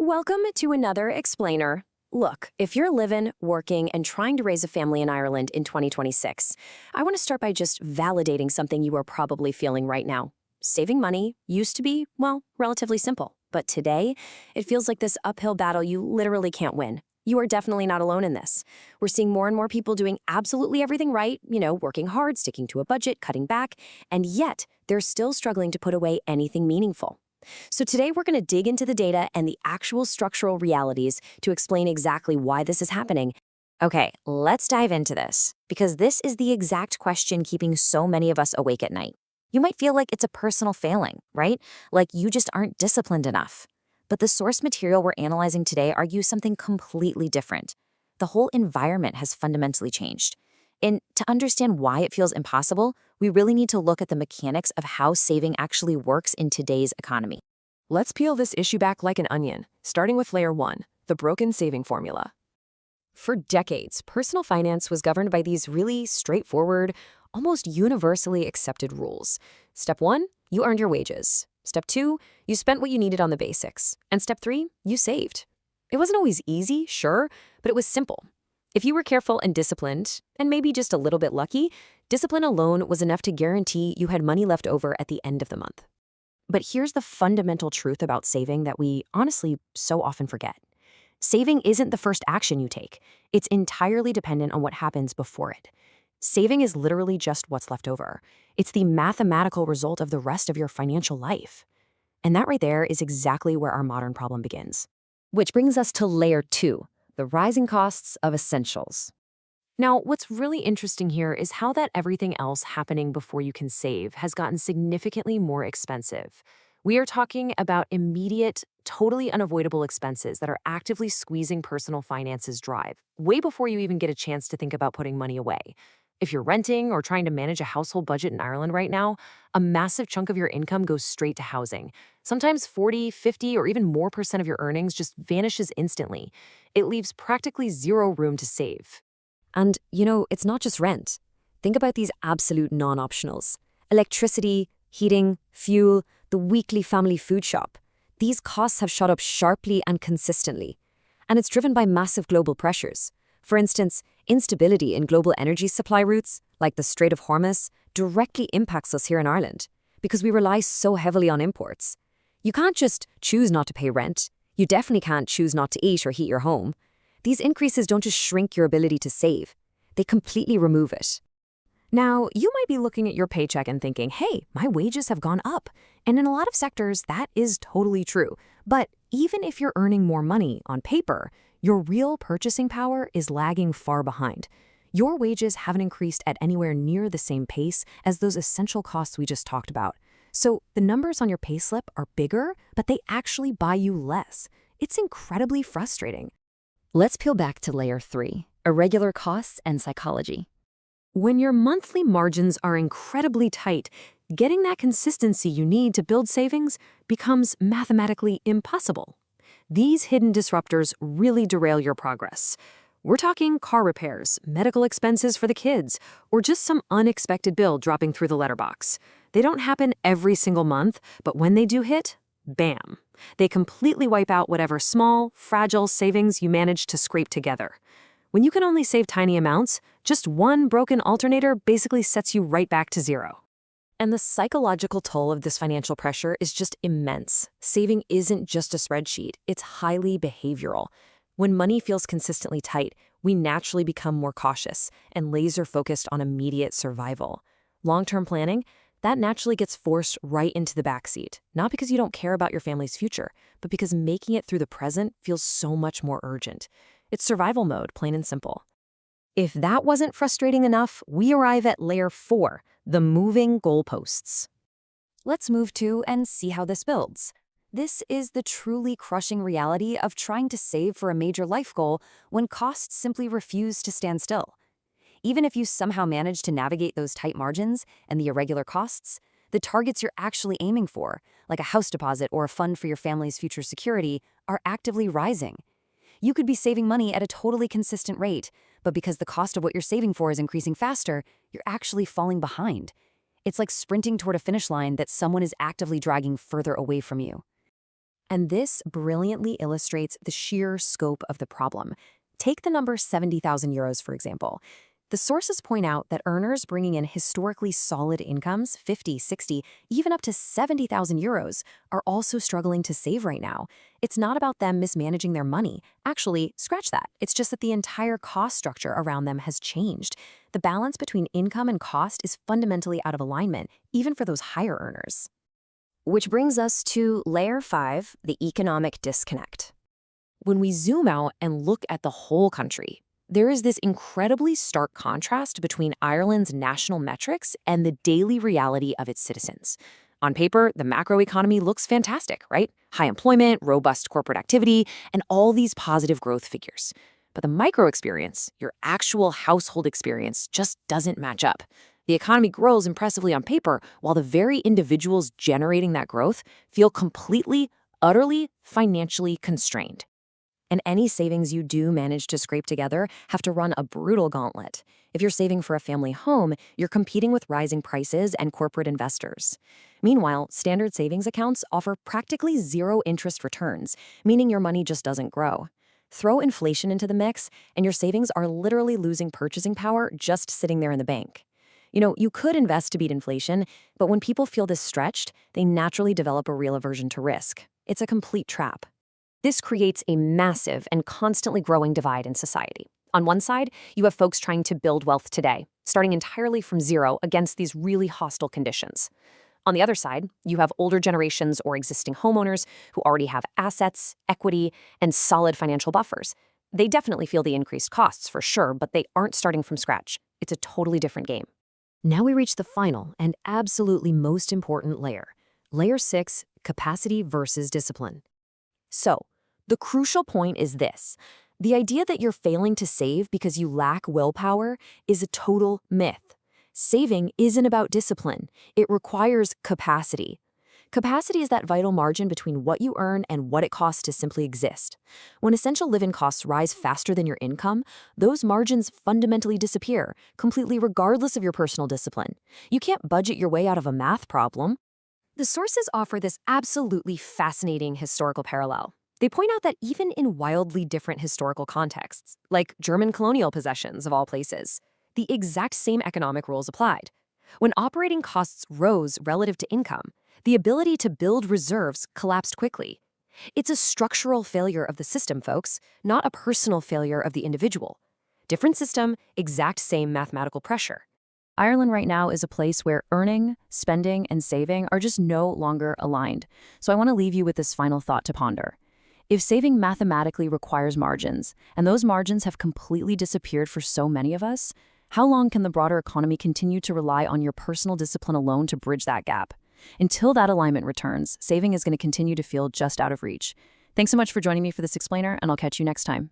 Welcome to another explainer. Look, if you're living, working, and trying to raise a family in Ireland in 2026, I want to start by just validating something you are probably feeling right now. Saving money used to be, well, relatively simple. But today, it feels like this uphill battle you literally can't win. You are definitely not alone in this. We're seeing more and more people doing absolutely everything right, working hard, sticking to a budget, cutting back, and yet they're still struggling to put away anything meaningful. So today we're going to dig into the data and the actual structural realities to explain exactly why this is happening. Okay, let's dive into this, because this is the exact question keeping so many of us awake at night. You might feel like it's a personal failing, right? Like you just aren't disciplined enough. But the source material we're analyzing today argues something completely different. The whole environment has fundamentally changed. And to understand why it feels impossible, we really need to look at the mechanics of how saving actually works in today's economy. Let's peel this issue back like an onion, starting with layer 1, the broken saving formula. For decades, personal finance was governed by these really straightforward, almost universally accepted rules. Step 1, you earned your wages. Step 2, you spent what you needed on the basics. And step 3, you saved. It wasn't always easy, sure, but it was simple. If you were careful and disciplined, and maybe just a little bit lucky, discipline alone was enough to guarantee you had money left over at the end of the month. But here's the fundamental truth about saving that we honestly so often forget. Saving isn't the first action you take. It's entirely dependent on what happens before it. Saving is literally just what's left over. It's the mathematical result of the rest of your financial life. And that right there is exactly where our modern problem begins. Which brings us to layer 2. The rising costs of essentials. Now, what's really interesting here is how that everything else happening before you can save has gotten significantly more expensive. We are talking about immediate, totally unavoidable expenses that are actively squeezing personal finances dry, way before you even get a chance to think about putting money away. If you're renting or trying to manage a household budget in Ireland right now, a massive chunk of your income goes straight to housing. Sometimes 40, 50, or even more % of your earnings just vanishes instantly. It leaves practically zero room to save. And, it's not just rent. Think about these absolute non-optionals. Electricity, heating, fuel, the weekly family food shop. These costs have shot up sharply and consistently. And it's driven by massive global pressures. For instance, instability in global energy supply routes, like the Strait of Hormuz, directly impacts us here in Ireland because we rely so heavily on imports. You can't just choose not to pay rent. You definitely can't choose not to eat or heat your home. These increases don't just shrink your ability to save. They completely remove it. Now, you might be looking at your paycheck and thinking, hey, my wages have gone up. And in a lot of sectors, that is totally true. But even if you're earning more money on paper, your real purchasing power is lagging far behind. Your wages haven't increased at anywhere near the same pace as those essential costs we just talked about. So the numbers on your payslip are bigger, but they actually buy you less. It's incredibly frustrating. Let's peel back to layer 3, irregular costs and psychology. When your monthly margins are incredibly tight, getting that consistency you need to build savings becomes mathematically impossible. These hidden disruptors really derail your progress. We're talking car repairs, medical expenses for the kids, or just some unexpected bill dropping through the letterbox. They don't happen every single month, but when they do hit, bam. They completely wipe out whatever small, fragile savings you managed to scrape together. When you can only save tiny amounts, just one broken alternator basically sets you right back to zero. And the psychological toll of this financial pressure is just immense. Saving isn't just a spreadsheet, it's highly behavioral. When money feels consistently tight, we naturally become more cautious and laser-focused on immediate survival. Long-term planning, that naturally gets forced right into the backseat, not because you don't care about your family's future, but because making it through the present feels so much more urgent. It's survival mode, plain and simple. If that wasn't frustrating enough, we arrive at layer 4, the moving goalposts. Let's move to and see how this builds. This is the truly crushing reality of trying to save for a major life goal when costs simply refuse to stand still. Even if you somehow manage to navigate those tight margins and the irregular costs, the targets you're actually aiming for, like a house deposit or a fund for your family's future security, are actively rising. You could be saving money at a totally consistent rate, but because the cost of what you're saving for is increasing faster, you're actually falling behind. It's like sprinting toward a finish line that someone is actively dragging further away from you. And this brilliantly illustrates the sheer scope of the problem. Take the number 70,000 euros, for example. The sources point out that earners bringing in historically solid incomes, 50, 60, even up to 70,000 euros, are also struggling to save right now. It's not about them mismanaging their money. Actually, scratch that. It's just that the entire cost structure around them has changed. The balance between income and cost is fundamentally out of alignment, even for those higher earners. Which brings us to layer 5, the economic disconnect. When we zoom out and look at the whole country, there is this incredibly stark contrast between Ireland's national metrics and the daily reality of its citizens. On paper, the macroeconomy looks fantastic, right? High employment, robust corporate activity, and all these positive growth figures. But the micro experience, your actual household experience, just doesn't match up. The economy grows impressively on paper, while the very individuals generating that growth feel completely, utterly financially constrained. And any savings you do manage to scrape together have to run a brutal gauntlet. If you're saving for a family home, you're competing with rising prices and corporate investors. Meanwhile, standard savings accounts offer practically zero interest returns, meaning your money just doesn't grow. Throw inflation into the mix, and your savings are literally losing purchasing power just sitting there in the bank. You could invest to beat inflation, but when people feel this stretched, they naturally develop a real aversion to risk. It's a complete trap. This creates a massive and constantly growing divide in society. On one side, you have folks trying to build wealth today, starting entirely from zero against these really hostile conditions. On the other side, you have older generations or existing homeowners who already have assets, equity, and solid financial buffers. They definitely feel the increased costs for sure, but they aren't starting from scratch. It's a totally different game. Now we reach the final and absolutely most important layer. Layer 6, capacity versus discipline. So, the crucial point is this. The idea that you're failing to save because you lack willpower is a total myth. Saving isn't about discipline. It requires capacity. Capacity is that vital margin between what you earn and what it costs to simply exist. When essential living costs rise faster than your income, those margins fundamentally disappear, completely regardless of your personal discipline. You can't budget your way out of a math problem. The sources offer this absolutely fascinating historical parallel. They point out that even in wildly different historical contexts, like German colonial possessions of all places, the exact same economic rules applied. When operating costs rose relative to income, the ability to build reserves collapsed quickly. It's a structural failure of the system, folks, not a personal failure of the individual. Different system, exact same mathematical pressure. Ireland right now is a place where earning, spending, and saving are just no longer aligned. So I want to leave you with this final thought to ponder. If saving mathematically requires margins, and those margins have completely disappeared for so many of us, how long can the broader economy continue to rely on your personal discipline alone to bridge that gap? Until that alignment returns, saving is going to continue to feel just out of reach. Thanks so much for joining me for this explainer, and I'll catch you next time.